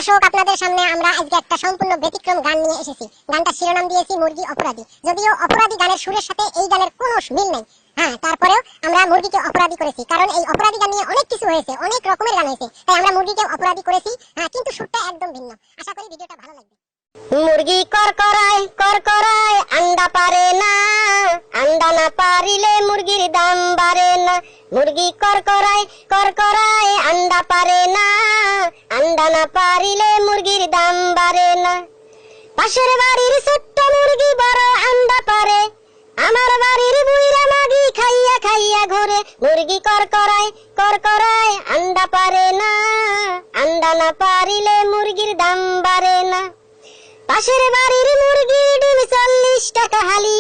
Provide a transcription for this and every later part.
দর্শক, আপনাদের সামনে আমরা আজকে একটা সম্পূর্ণ ব্যতিক্রম গান নিয়ে এসেছি। গানটা শিরোনাম দিয়েছি মুরগি অপরাধী। যদিও অপরাধী গানের সুরের সাথে এই গানের কোনো মিল নেই, হ্যাঁ, তারপরেও আমরা মুরগিকে অপরাধী করেছি, কারণ এই অপরাধী গান নিয়ে অনেক কিছু হয়েছে, অনেক রকমের গান হয়েছে, তাই আমরা মুরগিকে অপরাধী করেছি। হ্যাঁ, কিন্তু সুরটা একদম ভিন্ন। আশা করি ভিডিওটা ভালো লাগবে। মুরগি করকরায় আন্ডা পারে না, আন্ডা না পারিলে মুরগির দাম বাড়ে না। মুরগি করকরায় আন্ডা পারে না, আন্ডা না পারিলে মুরগির দাম বাড়ে না। পাশের বাড়ির ছোট্ট মুরগি বড় আন্ডা পারে, আমার বাড়ির বুইরা মাগি খাইয়া খাইয়া ঘুরে। মুরগি করকরায় আন্ডা পারে না, আন্ডা না পারিলে মুরগির দাম বাড়ে না। পাশের বাড়ির মুরগি ডিম 40 টাকা হালি,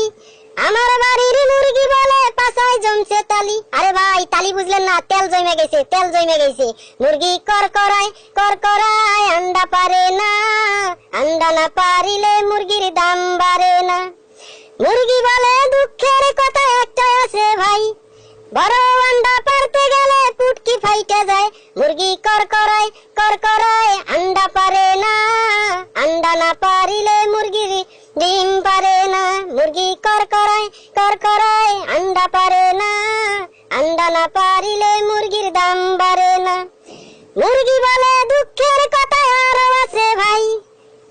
আমার বাড়ির মুরগি বলে পাছায় জমছে তালি। আরে ভাই, তালি বুঝলেন না? তেল জমে গেছে। মুরগি করকরায় আন্ডা পারে না, আন্ডা না পারিলে মুরগির দাম বাড়ে না। মুরগি বলে দুঃখের কথা একটাই আছে ভাই, বড় আন্ডা পারতে গেলে পুটকি ফাইটে যায়। মুরগি করকরায় আন্ডা পারে না, আন্ডা না পারিলে মুরগির ডিম পারে না। মুরগি করকরায় আন্ডা পারে না, আন্ডা না পারিলে মুরগির দাম বাড়ে না। মুরগি বলে দুঃখের কথা আরো আছে ভাই,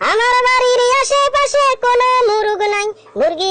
আমার বাড়ির আশেপাশে কোনো মুরগ নাই। মুরগি